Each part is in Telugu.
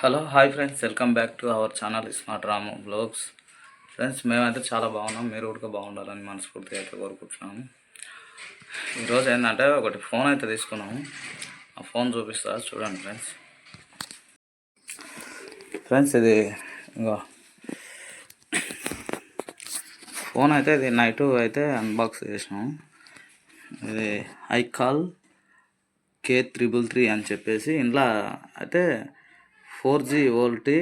Hello hi friends, welcome back to our channel smart Ramu blogs. Friends, మేమైతే చాలా బాగున్నాం. మీరు కూడా బాగుండాలని మనస్ఫూర్తిగా అయితే కోరుకుంటున్నాము. ఈరోజు ఏంటంటే ఒకటి ఫోన్ అయితే తీసుకున్నాము. ఆ ఫోన్ చూపిస్తా చూడండి ఫ్రెండ్స్. ఇది ఇంకో ఫోన్ అయితే ఇది నైట్ అయితే అన్బాక్స్ చేసినాము. ఇది ఐకాల్ K333 అని చెప్పేసి ఇంట్లో అయితే 4G వోల్టీ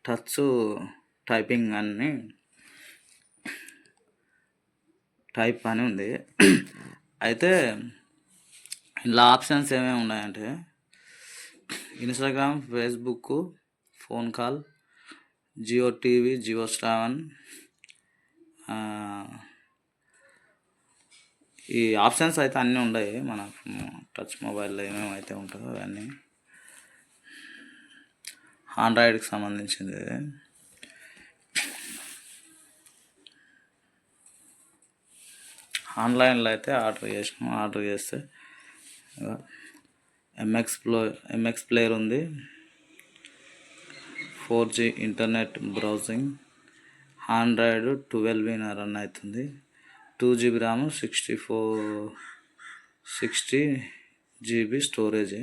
టచ్ టైపింగ్ అని టైప్ అని ఉంది. అయితే ఇలా ఆప్షన్స్ ఏమేమి ఉన్నాయంటే Instagram, Facebook, phone call, Jio TV, Jio star, ఈ ఆప్షన్స్ అయితే అన్నీ ఉన్నాయి. మన టచ్ మొబైల్లో ఏమేమి అయితే ఉంటుందో అవన్నీ ఆండ్రాయిడ్కి సంబంధించింది. ఆన్లైన్లో అయితే ఆర్డర్ చేస్తే ఎంఎక్స్ ప్లేయర్ ఉంది, 4G internet browsing, Android 12 run అవుతుంది, 2GB RAM, 60GB storage,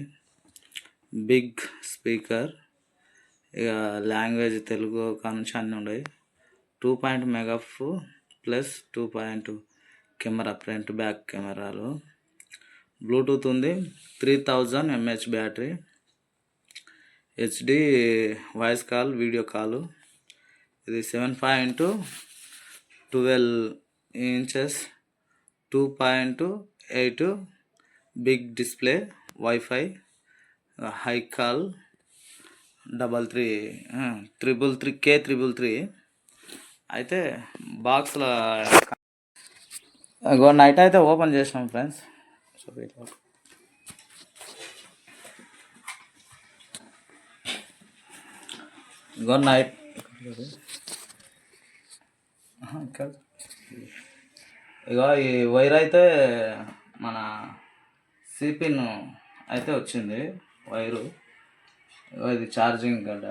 big speaker, ఇక లాంగ్వేజ్ తెలుగు కానుంచి అన్నీ ఉన్నాయి, 2 mega plus 2 camera, front back కెమెరాలు, బ్లూటూత్ ఉంది, 3000 mAh battery, HD voice call, video call, ఇది 7.12 inches, 2.8 big display, wifi, iKall 333 అయితే బాక్స్లో నైట్ అయితే ఓపెన్ చేసినాం ఫ్రెండ్స్. నైట్ ఇగో ఈ వైర్ అయితే మన సిపిన్ అయితే వచ్చింది వైరు. ఇది ఛార్జింగ్ గడ్డ,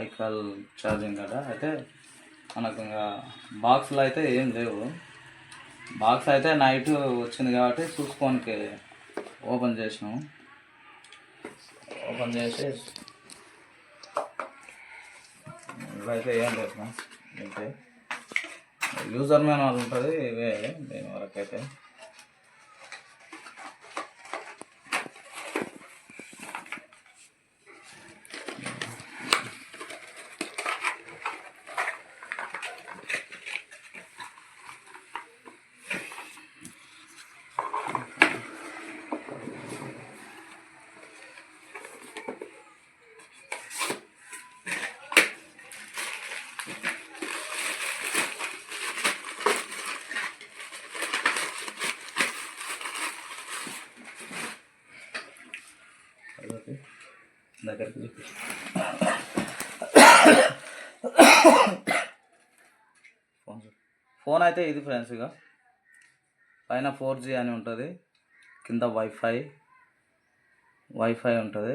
ఐకాల్ ఛార్జింగ్ గడ్డ. అయితే మనకు ఇంకా బాక్స్లో అయితే ఏం లేవు. బాక్స్ అయితే నైట్ వచ్చింది కాబట్టి చూసుకోనికి ఓపెన్ చేసినాము. ఓపెన్ చేసి ఇవైతే ఏం లేదు ఫ్రెండ్స్. అయితే యూజర్ మాన్యువల్ ఉంటుంది, ఇవే దీని వరకు అయితే. దగ్గరికి ఫోన్ అయితే ఇది ఫ్రెండ్స్. ఇక పైన 4G అని ఉంటుంది, కింద వైఫై ఉంటుంది.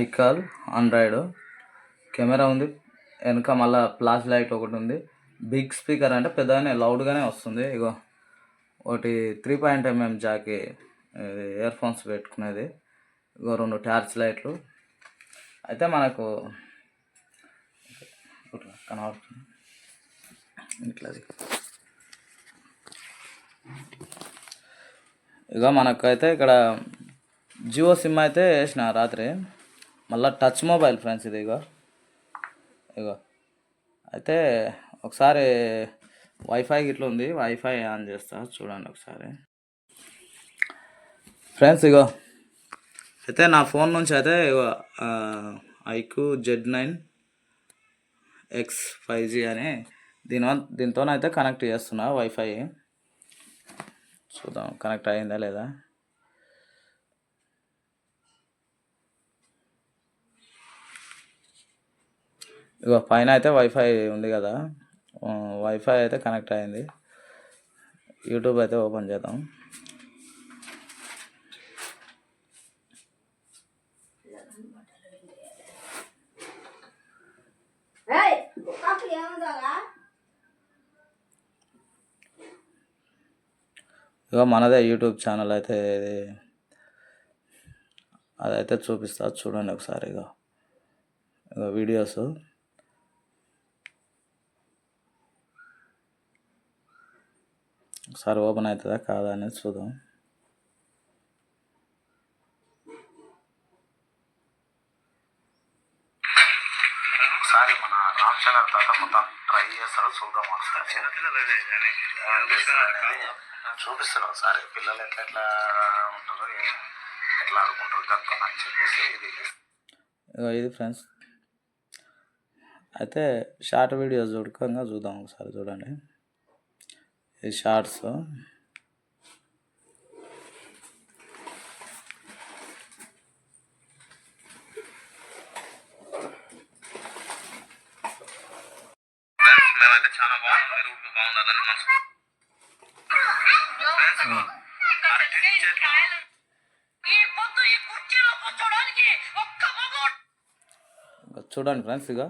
ఐకాల్ ఆండ్రాయిడ్ కెమెరా ఉంది, వెనక మళ్ళీ ఫ్లాష్ లైట్ ఒకటి ఉంది, బిగ్ స్పీకర్ అంటే పెద్దగానే లౌడ్గానే వస్తుంది. ఇగో ఒకటి 3.mm జాకి ఇయర్ ఫోన్స్ పెట్టుకునేది, ఇగో 2 టార్చ్ లైట్లు. అయితే మనకు కనబడుతుంది ఇట్లది. ఇక మనకైతే ఇక్కడ జియో సిమ్ అయితే వేసిన రాత్రి. మళ్ళీ టచ్ మొబైల్ ఫ్రెండ్స్ ఇది. ఇగో అయితే ఒకసారి వైఫై ఇట్లా ఉంది, వైఫై ఆన్ చేస్తా చూడండి ఒకసారి ఫ్రెండ్స్. ఇగో అయితే నా ఫోన్ నుంచి అయితే ఐక్యూ Z9 X 5G అని దీంతోనైతే కనెక్ట్ చేస్తున్నా వైఫై. చూద్దాం కనెక్ట్ అయిందా లేదా. ఇగో పైన అయితే వైఫై ఉంది కదా, వైఫై అయితే కనెక్ట్ అయింది. యూట్యూబ్ అయితే ఓపెన్ చేద్దాం. ఇక మనదే యూట్యూబ్ ఛానల్ అయితే అదైతే చూపిస్తా చూడండి ఒకసారి. ఇక వీడియోస్ ఒకసారి ఓపెన్ అవుతుందా కాదా అనేది చూద్దాం. ఒకసారి మన రామ్ చరణ్ తాత మొత్తం ట్రై చేస్తాడు, చూద్దాం ఒకసారి. చూపిస్తాడు ఒకసారి పిల్లలు ఎట్లా ఉంటారో, ఎట్లా ఆడుకుంటారు కనుక అని చెప్పేసి ఇది ఫ్రెండ్స్. అయితే షార్ట్ వీడియోస్ చూడకంగా చూద్దాం ఒకసారి. చూడండి ఇది షార్ట్స్. మేమైతే చాలా బాగున్నాం, మీరు బాగున్నదని మనసు. చూడండి ఫ్రెండ్స్, ఇక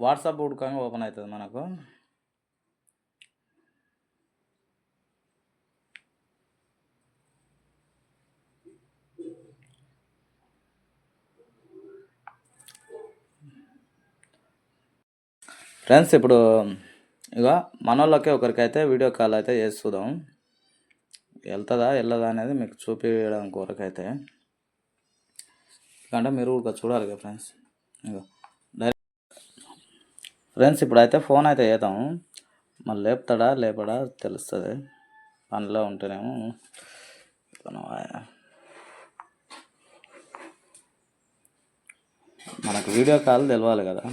వాట్సాప్ ఉడకంగా ఓపెన్ అవుతుంది మనకు. ఫ్రెండ్స్ ఇప్పుడు ఇక మన వాళ్ళకి ఒకరికైతే వీడియో కాల్ అయితే చేస్తుందాం. వెళ్తుందా వెళ్ళదా అనేది మీకు చూపించడం కొరకైతే. ఎందుకంటే మీరు కూడా చూడాలి కదా ఫ్రెండ్స్. ఇక డైరెక్ట్ ఫ్రెండ్స్ ఇప్పుడైతే ఫోన్ అయితే చేద్దాం. మళ్ళీ లేపుతాడా లేపడా తెలుస్తుంది. పనిలో ఉంటేనేమో మనకు వీడియో కాల్ తెలవాలి కదా.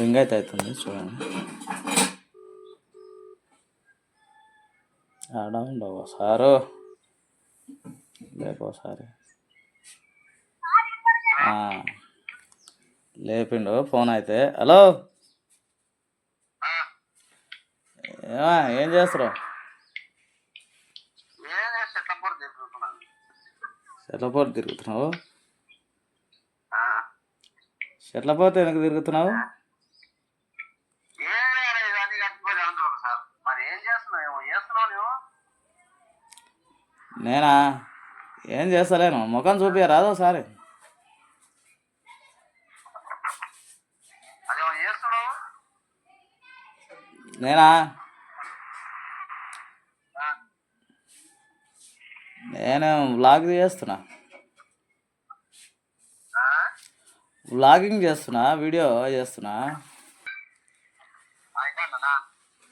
రింగ్ అయితే అవుతుంది చూడండి. ఆడ ఉండవు సారు, లేకోసారి లేపిండు ఫోన్ అయితే. హలో ఏం చేస్తున్నావు? చెట్లపోతే తిరుగుతున్నావు? చెట్లపోతే వెనక తిరుగుతున్నావు? నేనా ఏం చేస్తలేను, ముఖం చూపియ రాదు ఒకసారి. నేనా నేను వ్లాగ్ చేస్తున్నా, వ్లాగింగ్ చేస్తున్నా, వీడియో చేస్తున్నా.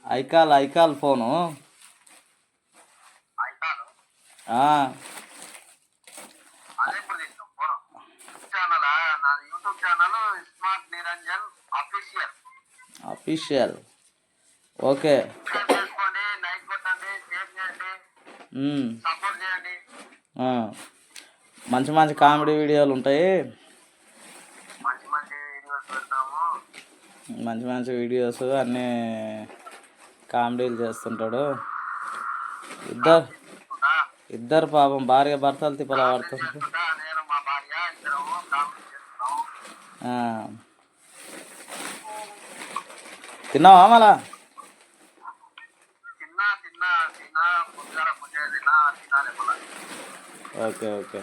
ఐకాల్ ఫోను. Official okay. మంచి మంచి కామెడీ వీడియోలు ఉంటాయి, మంచి మంచి వీడియోస్ అన్నీ కామెడీలు చేస్తుంటాడు. ఇద్దరు పాపం భార్య భర్తలు తిప్పలా పడుతుంటారు. తిన్నావా మళ్ళా? ఓకే ఓకే,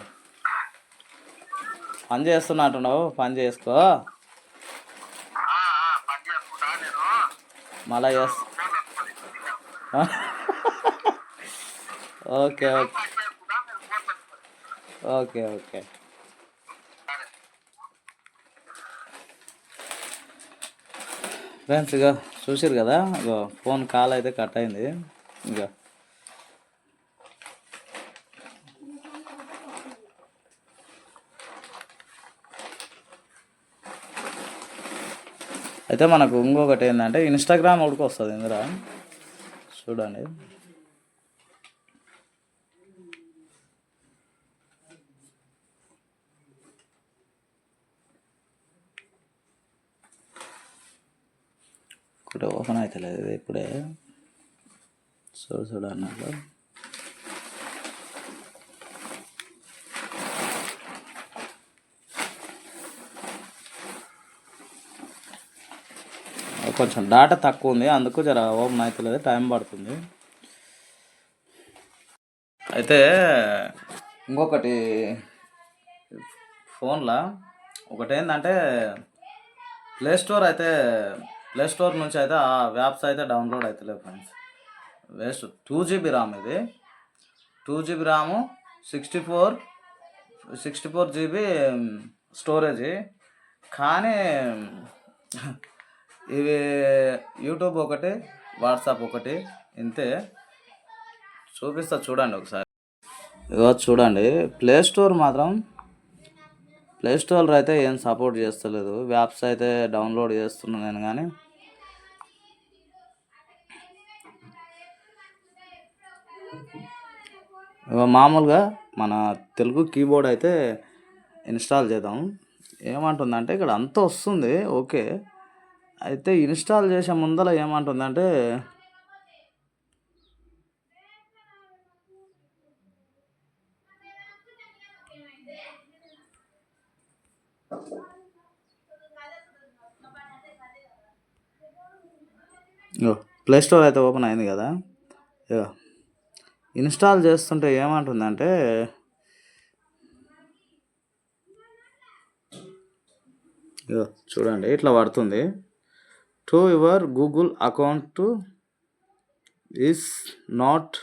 పని చేస్తున్నట్టున్నావు, పని చేసుకో. మళ్ళా okay okay okay okay. Friends ఇక చూసారు కదా, ఇక ఫోన్ కాల్ అయితే కట్ అయింది. ఇక అయితే మనకు ఇంకొకటి ఏంటంటే ఇన్స్టాగ్రామ్ ఉడికి వస్తుంది ఇందులో చూడండి. ఇప్పుడే ఓపెన్ అవుతలేదు ఇది ఇప్పుడే చూడు అన్నట్లు. కొంచెం డేటా తక్కువ ఉంది, అందుకు జర ఓపెన్ అవుతలేదు, టైం పడుతుంది. అయితే ఇంకొకటి ఫోన్లో ఒకటి ఏంటంటే ప్లే స్టోర్ నుంచి అయితే ఆ యాప్స్ అయితే డౌన్లోడ్ అవుతలేవు ఫ్రెండ్స్. వేస్ట్. 2 GB ర్యామ్ ఇది, 2 GB ర్యాము, 64 GB స్టోరేజ్. కానీ ఇవి యూట్యూబ్ ఒకటి, వాట్సాప్ ఒకటి, ఇంతే. చూపిస్తా చూడండి ఒకసారి. ఇగో చూడండి, ప్లే స్టోర్ అయితే ఏం సపోర్ట్ చేస్తలేదు. యాప్స్ అయితే డౌన్లోడ్ చేస్తున్నాను నేను, కానీ మామూలుగా మన తెలుగు కీబోర్డ్ అయితే ఇన్స్టాల్ చేద్దాం. ఏమంటుందంటే ఇక్కడ అంతా వస్తుంది ఓకే, అయితే ఇన్స్టాల్ చేసే ముందర ఏమంటుందంటే ప్లే స్టోర్ అయితే ఓపెన్ అయింది కదా. ఇన్స్టాల్ చేస్తుంటే ఏమంటుందంటే చూడండి ఇట్లా పడుతుంది. To your Google account is not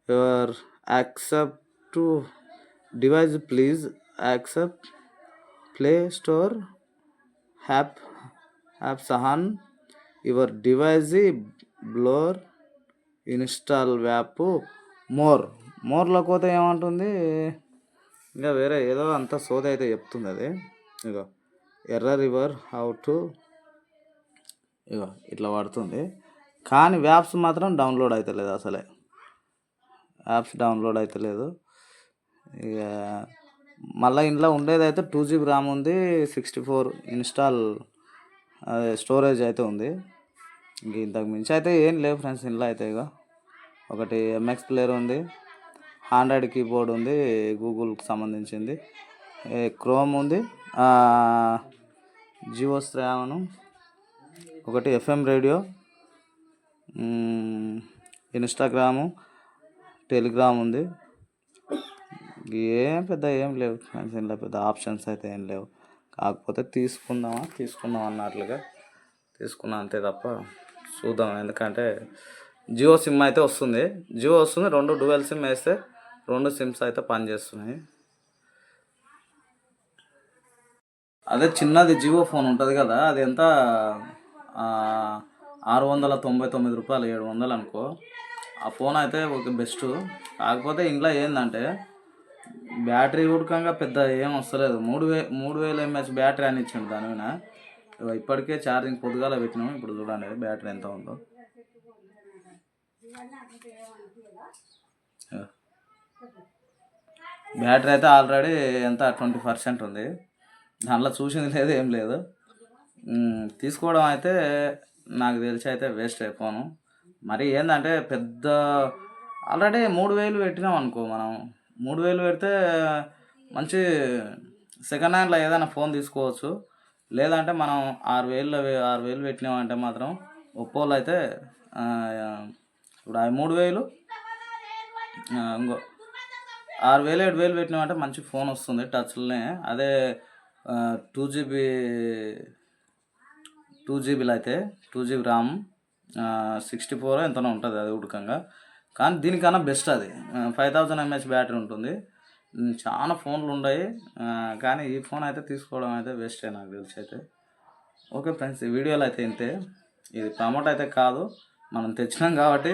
your accept to device, please accept Play Store apps on your device below install app మోర్లో పోతే ఏమంటుంది, ఇంకా వేరే ఏదో అంత సోది అయితే చెప్తుంది అది. ఇగో ఎర్రర్ హౌ టు ఇట్లా పడుతుంది. కానీ యాప్స్ మాత్రం డౌన్లోడ్ అవుతలేదు, అసలే యాప్స్ డౌన్లోడ్ అవుతలేదు. ఇక మళ్ళీ ఇంట్లో ఉండేది అయితే 2 GB ర్యామ్ ఉంది, 64 ఇన్స్టాల్ స్టోరేజ్ అయితే ఉంది. ఇంక ఇంతకు మించి అయితే ఏం లేవు ఫ్రెండ్స్ ఇంట్లో అయితే. ఇక ఒకటి MX ప్లేయర్ ఉంది, ఆండ్రాయిడ్ కీబోర్డ్ ఉంది గూగుల్కి సంబంధించింది, క్రోమ్ ఉంది, జియో శ్రావణం ఒకటి, FM రేడియో, ఇన్స్టాగ్రాము, టెలిగ్రామ్ ఉంది. ఏం లేవు ఫ్రెండ్స్ ఇంట్లో పెద్ద ఆప్షన్స్ అయితే ఏం లేవు. కాకపోతే తీసుకుందాం అన్నట్లుగా తీసుకున్నా అంతే తప్ప చూద్దాం. ఎందుకంటే జియో సిమ్ అయితే వస్తుంది, 2 డ్యూయల్ సిమ్ వేస్తే 2 సిమ్స్ అయితే పనిచేస్తున్నాయి. అదే చిన్నది జియో ఫోన్ ఉంటుంది కదా, అది ఎంత 699 రూపాయలు, 700 అనుకో. ఆ ఫోన్ అయితే ఒక బెస్ట్. కాకపోతే ఇంట్లో ఏంటంటే బ్యాటరీ ఉడకంగా పెద్ద ఏం వస్తలేదు. 3000 mAh బ్యాటరీ అని ఇచ్చిండు దాని మీద. ఇప్పటికే ఛార్జింగ్ పొద్దుగాల పెట్టినాము, ఇప్పుడు చూడండి బ్యాటరీ ఎంత ఉందో. బ్యాటరీ అయితే ఆల్రెడీ ఎంత 20% ఉంది, దాంట్లో చూసింది లేదు ఏం లేదు. తీసుకోవడం అయితే నాకు తెలిసి అయితే వేస్ట్ అయిపోను. మరి ఏంటంటే పెద్ద ఆల్రెడీ 3000 పెట్టినాం అనుకో, మనం 3000 పెడితే మంచి సెకండ్ హ్యాండ్లో ఏదైనా ఫోన్ తీసుకోవచ్చు. లేదంటే మనం 6000 పెట్టినామంటే మాత్రం ఒప్పోలో అయితే ఇప్పుడు 3000 ఇంకో 6000 7000 పెట్టినామంటే మంచి ఫోన్ వస్తుంది టచ్లోనే. అదే 2 GBలో అయితే 2 GB ర్యామ్, 64 ఎంతనో ఉంటుంది అది ఉడకంగా. కానీ దీనికన్నా బెస్ట్ అది. 5000 mAh బ్యాటరీ ఉంటుంది. చాలా ఫోన్లు ఉన్నాయి, కానీ ఈ ఫోన్ అయితే తీసుకోవడం అయితే వేస్టే నాకు తెలిసి అయితే. ఓకే ఫ్రెండ్స్, ఈ వీడియోలో అయితే ఇంతే. ఇది ప్రమోట్ అయితే కాదు, మనం తెచ్చినాం కాబట్టి